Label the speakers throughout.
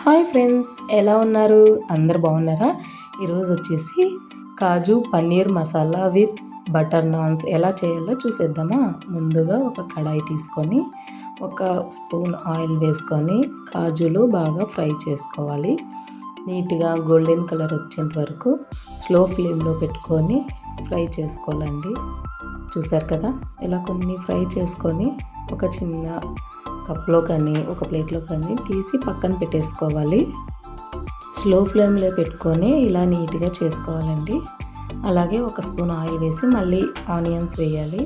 Speaker 1: Hi friends, ఎలా ఉన్నారు? అందరు బాగున్నారా? ఈరోజు వచ్చేసి కాజు పన్నీర్ మసాలా విత్ బటర్ నాన్స్ ఎలా చేయాలో చూసేద్దామా. ముందుగా ఒక కడాయి తీసుకొని ఒక స్పూన్ ఆయిల్ వేసుకొని కాజులు బాగా ఫ్రై చేసుకోవాలి. నీట్గా గోల్డెన్ కలర్ వచ్చేంత వరకు స్లో ఫ్లేమ్లో పెట్టుకొని ఫ్రై చేసుకోవాలండి. చూసారు కదా, ఇలా కొన్ని ఫ్రై చేసుకొని ఒక చిన్న కప్లో కానీ ఒక ప్లేట్లో కానీ తీసి పక్కన పెట్టేసుకోవాలి. స్లో ఫ్లేమ్లో పెట్టుకొని ఇలా నీట్గా చేసుకోవాలండి. అలాగే ఒక స్పూన్ ఆయిల్ వేసి మళ్ళీ ఆనియన్స్ వేయాలి.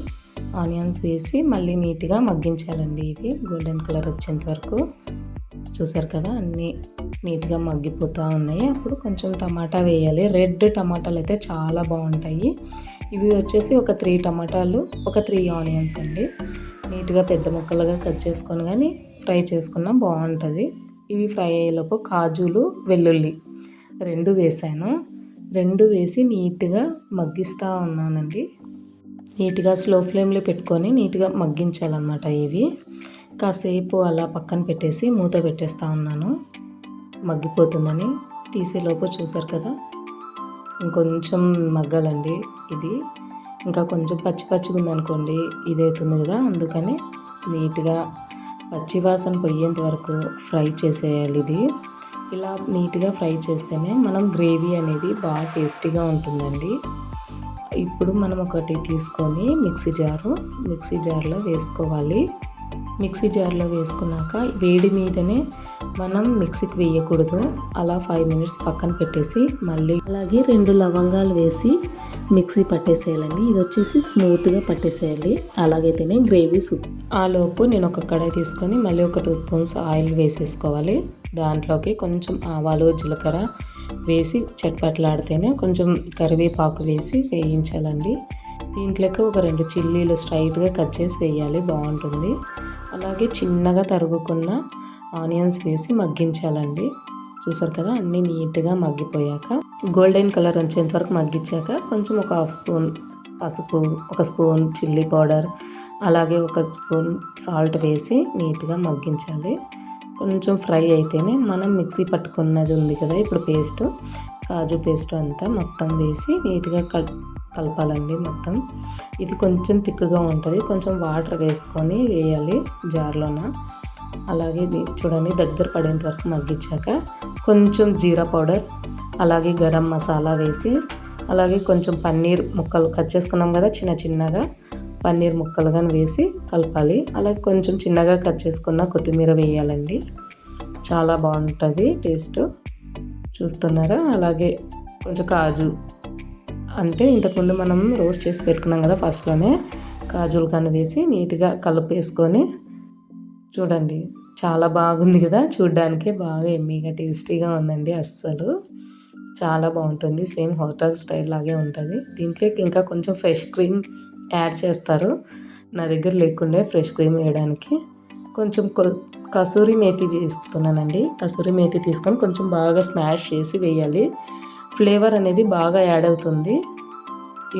Speaker 1: ఆనియన్స్ వేసి మళ్ళీ నీట్గా మగ్గించాలండి. ఇవి గోల్డెన్ కలర్ వచ్చేంత వరకు. చూసారు కదా, అన్నీ నీట్గా మగ్గిపోతూ ఉన్నాయి. అప్పుడు కొంచెం టమాటా వేయాలి. రెడ్ టమాటాలు అయితే చాలా బాగుంటాయి. ఇవి వచ్చేసి ఒక 3 టమాటాలు, ఒక 3 ఆనియన్స్ అండి. నీట్గా పెద్ద ముక్కలుగా కట్ చేసుకొని కానీ ఫ్రై చేసుకున్నా బాగుంటుంది. ఇవి ఫ్రై అయ్యేలోపు కాజులు, వెల్లుల్లి 2 వేసాను. 2 వేసి నీట్గా మగ్గిస్తూ ఉన్నానండి. నీట్గా స్లో ఫ్లేమ్లో పెట్టుకొని నీట్గా మగ్గించాలన్నమాట. ఇవి కాసేపు అలా పక్కన పెట్టేసి మూత పెట్టేస్తూ ఉన్నాను, మగ్గిపోతుందని. తీసేలోపు చూసారు కదా, ఇంకొంచెం మగ్గాలండి. ఇది ఇంకా కొంచెం పచ్చిగా ఉందనుకోండి, ఇది అవుతుంది కదా. అందుకని నీట్గా పచ్చివాసన పోయేంత వరకు ఫ్రై చేసేయాలి. ఇది ఇలా నీట్గా ఫ్రై చేస్తేనే మనం గ్రేవీ అనేది బాగా టేస్టీగా ఉంటుందండి. ఇప్పుడు మనం ఒకటి తీసుకొని మిక్సీ జార్లో వేసుకోవాలి. మిక్సీ జార్లో వేసుకున్నాక వేడి మీదనే మనం మిక్సీకి వేయకూడదు. అలా 5 మినిట్స్ పక్కన పెట్టేసి మళ్ళీ అలాగే 2 లవంగాలు వేసి మిక్సీ పట్టేసేయాలండి. ఇది వచ్చేసి స్మూత్గా పట్టేసేయాలి. అలాగైతేనే గ్రేవీ సూప్. ఆలోపు నేను ఒక కడాయి తీసుకొని మళ్ళీ ఒక 2 స్పూన్స్ ఆయిల్ వేసేసుకోవాలి. దాంట్లోకి కొంచెం ఆవాలు, జీలకర్ర వేసి చట్పట్లాడితేనే కొంచెం కరివేపాకు వేసి వేయించాలండి. దీంట్లోకి ఒక 2 చిల్లీలు స్ట్రైట్గా కట్ చేసి వేయాలి, బాగుంటుంది. అలాగే చిన్నగా తరుగుకున్న ఆనియన్స్ వేసి మగ్గించాలండి. చూసారు కదా, అన్నీ నీట్గా మగ్గిపోయాక గోల్డెన్ కలర్ వచ్చేంత వరకు మగ్గించాక కొంచెం ఒక 1/2 స్పూన్ పసుపు, 1 స్పూన్ చిల్లీ పౌడర్, అలాగే 1 స్పూన్ సాల్ట్ వేసి నీట్గా మగ్గించాలి. కొంచెం ఫ్రై అయితేనే మనం మిక్సీ పట్టుకున్నది ఉంది కదా ఇప్పుడు పేస్ట్, కాజు పేస్ట్ అంతా మొత్తం వేసి నీట్గా కలపాలండి మొత్తం. ఇది కొంచెం తిక్కుగా ఉంటుంది, కొంచెం వాటర్ వేసుకొని వేయాలి జార్లోన. అలాగే చూడండి, దగ్గర పడేంత వరకు మగ్గించాక కొంచెం జీరా పౌడర్, అలాగే గరం మసాలా వేసి, అలాగే కొంచెం పన్నీర్ ముక్కలు కట్ చేసుకున్నాం కదా, చిన్నగా పన్నీర్ ముక్కలు కానీ వేసి కలపాలి. అలాగే కొంచెం చిన్నగా కట్ చేసుకున్న కొత్తిమీర వేయాలండి. చాలా బాగుంటుంది టేస్ట్. చూస్తున్నారా? అలాగే కొంచెం కాజు, అంటే ఇంతకుముందు మనం రోస్ట్ చేసి పెట్టుకున్నాం కదా, ఫస్ట్లోనే కాజులు కానీ వేసి నీట్గా కలిపేసుకొని చూడండి, చాలా బాగుంది కదా. చూడ్డానికి బాగా ఎమ్మీగా టేస్టీగా ఉందండి. అస్సలు చాలా బాగుంటుంది. సేమ్ హోటల్ స్టైల్ లాగే ఉంటుంది. దీంట్లోకి ఇంకా కొంచెం ఫ్రెష్ క్రీమ్ యాడ్ చేస్తారు. నా దగ్గర లేకుండే ఫ్రెష్ క్రీమ్ వేయడానికి కొంచెం కసూరి మేతి వేస్తున్నానండి. కసూరి మేతి తీసుకొని కొంచెం బాగా స్మాష్ చేసి వేయాలి. ఫ్లేవర్ అనేది బాగా యాడ్ అవుతుంది.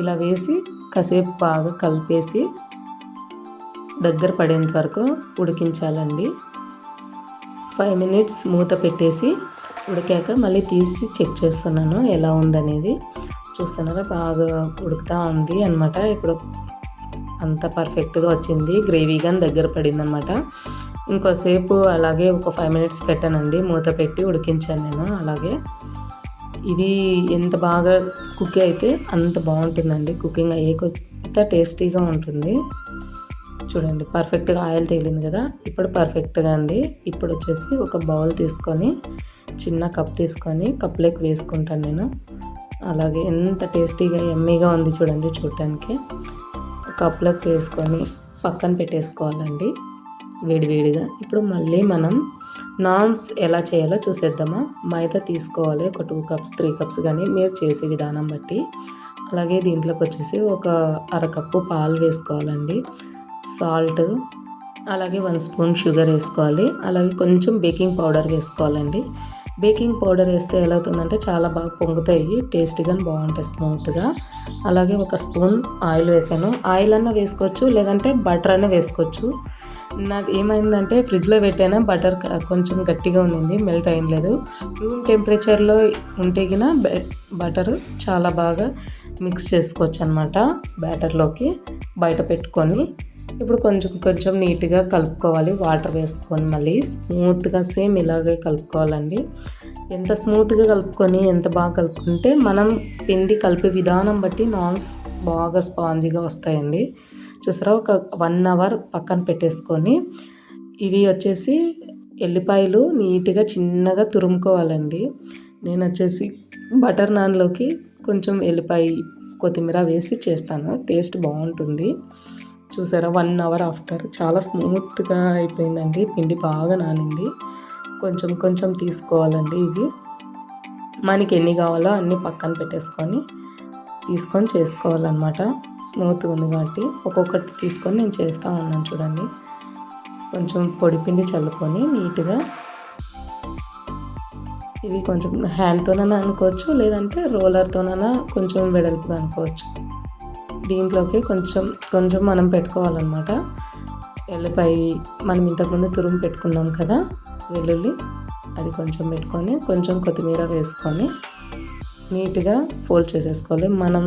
Speaker 1: ఇలా వేసి కాసేపు బాగా కలిపేసి దగ్గర పడేంత వరకు ఉడికించాలండి. 5 మినిట్స్ మూత పెట్టేసి ఉడికాక మళ్ళీ తీసి చెక్ చేస్తున్నాను ఎలా ఉందనేది. చూస్తున్నారా, బాగా ఉడుకుతూ ఉంది అనమాట. ఇప్పుడు అంత పర్ఫెక్ట్గా వచ్చింది. గ్రేవీ కానీ దగ్గర పడింది అనమాట. ఇంకోసేపు అలాగే ఒక 5 మినిట్స్ పెట్టానండి, మూత పెట్టి ఉడికించాను నేను. అలాగే ఇది ఎంత బాగా కుక్ అయితే అంత బాగుంటుందండి. కుకింగ్ అయ్యే కొత్త టేస్టీగా ఉంటుంది. చూడండి, పర్ఫెక్ట్గా ఆయిల్ తేలింది కదా, ఇప్పుడు పర్ఫెక్ట్గా అండి. ఇప్పుడు వచ్చేసి ఒక బౌల్ తీసుకొని, చిన్న కప్ తీసుకొని కప్లోకి వేసుకుంటాను నేను. అలాగే ఎంత టేస్టీగా ఎమ్మీగా ఉంది చూడండి చూడటానికి. కప్లోకి వేసుకొని పక్కన పెట్టేసుకోవాలండి వేడివేడిగా. ఇప్పుడు మళ్ళీ మనం నాన్స్ ఎలా చేయాలో చూసేద్దామా. మైదా తీసుకోవాలి, ఒక 2 కప్స్ 3 కప్స్ కానీ మీరు చేసే విధానం బట్టి. అలాగే దీంట్లోకి వచ్చేసి ఒక అరకప్పు పాలు వేసుకోవాలండి, సాల్ట్, అలాగే 1 స్పూన్ షుగర్ వేసుకోవాలి. అలాగే కొంచెం బేకింగ్ పౌడర్ వేసుకోవాలండి. బేకింగ్ పౌడర్ వేస్తే ఎలా అవుతుందంటే చాలా బాగా పొంగుతాయి, టేస్టీగా బాగుంటాయి, స్మూత్గా. అలాగే 1 స్పూన్ ఆయిల్ వేసాను. ఆయిల్ అన్నా వేసుకోవచ్చు, లేదంటే బటర్ అన్నా వేసుకోవచ్చు. నాకు ఏమైందంటే ఫ్రిడ్జ్లో పెట్టాను, బటర్ కొంచెం గట్టిగా ఉండింది, మెల్ట్ అయ్యలేదు. రూమ్ టెంపరేచర్లో ఉంటే గిన బటర్ చాలా బాగా మిక్స్ చేసుకోవచ్చు అనమాట బ్యాటర్లోకి. బయట పెట్టుకొని ఇప్పుడు కొంచెం కొంచెం నీట్గా కలుపుకోవాలి, వాటర్ వేసుకొని మళ్ళీ స్మూత్గా సేమ్ ఇలాగే కలుపుకోవాలండి. ఎంత స్మూత్గా కలుపుకొని ఎంత బాగా కలుపుకుంటే మనం పిండి కలిపే విధానం బట్టి నాన్స్ బాగా స్పాంజీగా వస్తాయండి. చూసారా, ఒక 1 అవర్ పక్కన పెట్టేసుకొని ఇది వచ్చేసి ఎల్లిపాయలు నీట్గా చిన్నగా తురుముకోవాలండి. నేను వచ్చేసి బటర్ నాన్లోకి కొంచెం ఎల్లిపాయ కొత్తిమీర వేసి చేస్తాను, టేస్ట్ బాగుంటుంది. చూసారా, 1 అవర్ ఆఫ్టర్ చాలా స్మూత్గా అయిపోయిందండి, పిండి బాగా నానింది. కొంచెం కొంచెం తీసుకోవాలండి. ఇవి మనకి ఎన్ని కావాలో అన్నీ పక్కన పెట్టేసుకొని తీసుకొని చేసుకోవాలన్నమాట. స్మూత్గా ఉంది కాబట్టి ఒక్కొక్కటి తీసుకొని నేను చేస్తూ ఉన్నాను చూడండి. కొంచెం పొడిపిండి చల్లుకొని నీట్గా ఇది కొంచెం హ్యాండ్తోనైనా అనుకోవచ్చు, లేదంటే రోలర్తోనైనా కొంచెం వెడల్పుగా అనుకోవచ్చు. దీంట్లోకి కొంచెం కొంచెం మనం పెట్టుకోవాలన్నమాట. ఎల్లిపాయ మనం ఇంతకుముందు తురుము పెట్టుకున్నాం కదా, వెల్లుల్లి, అది కొంచెం పెట్టుకొని కొంచెం కొత్తిమీర వేసుకొని నీట్గా ఫోల్డ్ చేసేసుకోవాలి. మనం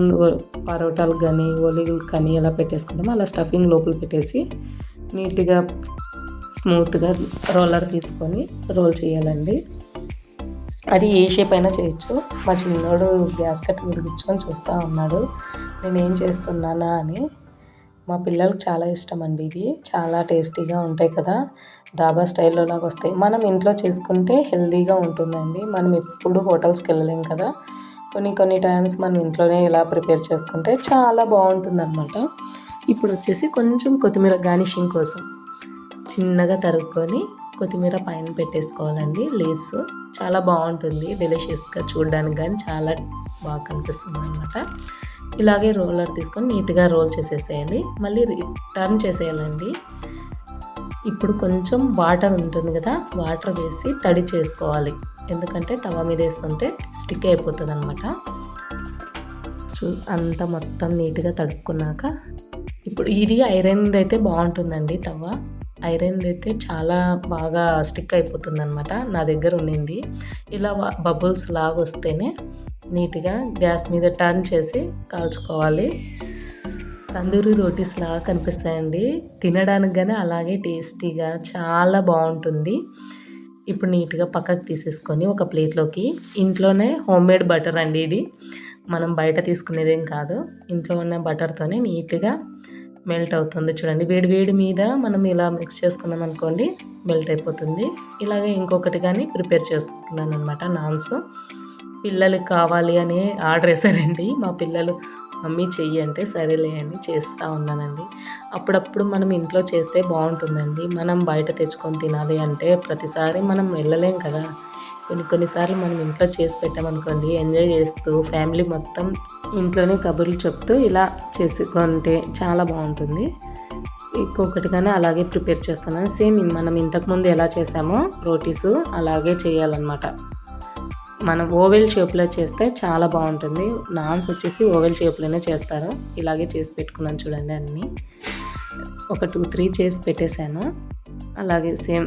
Speaker 1: పరోటాలకు కానీ ఓలీలకు కానీ ఎలా పెట్టేసుకుంటామో అలా స్టఫింగ్ లోపల పెట్టేసి నీట్గా స్మూత్గా రోలర్ తీసుకొని రోల్ చేయాలండి. అది ఏ షేప్ అయినా చేయొచ్చు. మా చిన్నోడు గ్యాస్ కట్ మీద కూర్చొని చూస్తూ ఉన్నాడు నేనేం చేస్తున్నానా అని. మా పిల్లలకు చాలా ఇష్టం అండి. ఇవి చాలా టేస్టీగా ఉంటాయి కదా, డాబా స్టైల్లో లాగా వస్తాయి. మనం ఇంట్లో చేసుకుంటే హెల్తీగా ఉంటుందండి. మనం ఎప్పుడు హోటల్స్కి వెళ్ళలేం కదా, కొన్ని టైమ్స్ మనం ఇంట్లోనే ఇలా ప్రిపేర్ చేసుకుంటే చాలా బాగుంటుందన్నమాట. ఇప్పుడు వచ్చేసి కొంచెం కొత్తిమీర గార్నిషింగ్ కోసం చిన్నగా తరుక్కొని కొత్తిమీర పైన పెట్టేసుకోవాలండి. లీవ్స్ చాలా బాగుంటుంది, డెలిషియస్గా చూడడానికి కానీ చాలా బాగా కనిపిస్తుంది అనమాట. ఇలాగే రోలర్ తీసుకొని నీట్గా రోల్ చేసేసేయాలి, మళ్ళీ టర్న్ చేసేయాలండి. ఇప్పుడు కొంచెం వాటర్ ఉంటుంది కదా, వాటర్ వేసి తడి చేసుకోవాలి, ఎందుకంటే తవ మీద వేస్తుంటే స్టిక్ అయిపోతుంది అనమాట. అంతా మొత్తం నీట్గా తడుపుకున్నాక ఇప్పుడు ఇది ఐరన్ది అయితే బాగుంటుందండి. తవ ఐరన్ది అయితే చాలా బాగా స్టిక్ అయిపోతుంది అనమాట. నా దగ్గర ఉండింది. ఇలా బబుల్స్ లాగా వస్తేనే నీట్గా గ్యాస్ మీద టర్న్ చేసి కాల్చుకోవాలి. తందూరి రోటీస్ లాగా కనిపిస్తాయండి, తినడానికి కానీ అలాగే టేస్టీగా చాలా బాగుంటుంది. ఇప్పుడు నీట్గా పక్కకు తీసేసుకొని ఒక ప్లేట్లోకి, ఇంట్లోనే హోమ్మేడ్ బటర్ అండి ఇది, మనం బయట తీసుకునేదేం కాదు, ఇంట్లో ఉన్న బటర్తోనే నీట్గా మెల్ట్ అవుతుంది చూడండి. వేడి వేడి మీద మనం ఇలా మిక్స్ చేసుకున్నాం అనుకోండి, మెల్ట్ అయిపోతుంది. ఇలాగే ఇంకొకటి కానీ ప్రిపేర్ చేసుకుంటున్నాను అనమాట. నాన్స్ పిల్లలకి కావాలి అని ఆర్డర్ వేసారండి మా పిల్లలు. మమ్మీ చెయ్యి అంటే సరేలే అని చేస్తూ ఉన్నానండి. అప్పుడప్పుడు మనం ఇంట్లో చేస్తే బాగుంటుందండి. మనం బయట తెచ్చుకొని తినాలి అంటే ప్రతిసారి మనం వెళ్ళలేం కదా. కొన్నిసార్లు మనం ఇంట్లో చేసి పెట్టామనుకోండి, ఎంజాయ్ చేస్తూ ఫ్యామిలీ మొత్తం ఇంట్లోనే కబుర్లు చెప్తూ ఇలా చేసుకుంటే చాలా బాగుంటుంది. ఇంకొకటిగానే అలాగే ప్రిపేర్ చేస్తున్నాను. సేమ్ మనం ఇంతకుముందు ఎలా చేసామో రోటీస్ అలాగే చేయాలన్నమాట. మనం ఓవెల్ షేప్లో చేస్తే చాలా బాగుంటుంది. నాన్స్ వచ్చేసి ఓవెల్ షేప్లోనే చేస్తారు. ఇలాగే చేసి పెట్టుకున్నాను చూడండి. అన్నీ ఒక 2-3 చేసి పెట్టేశాను. అలాగే సేమ్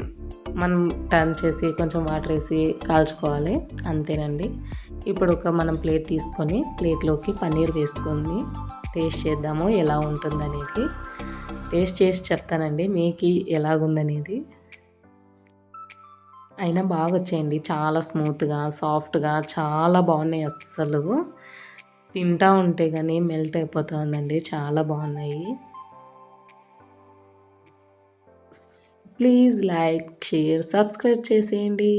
Speaker 1: మనం టర్న్ చేసి కొంచెం వాటర్ వేసి కాల్చుకోవాలి, అంతేనండి. ఇప్పుడు మనం ప్లేట్ తీసుకొని ప్లేట్లోకి పన్నీర్ వేసుకొని టేస్ట్ చేద్దాము ఎలా ఉంటుందనేది. టేస్ట్ చేసి చెప్తానండి మీకు ఎలాగుందనేది. అయినా బాగా వచ్చాయండి, చాలా స్మూత్గా సాఫ్ట్గా చాలా బాగున్నాయి. అస్సలు తింటా ఉంటే కానీ మెల్ట్ అయిపోతుందండి, చాలా బాగున్నాయి. ప్లీజ్ లైక్, షేర్, సబ్స్క్రైబ్ చేసేయండి.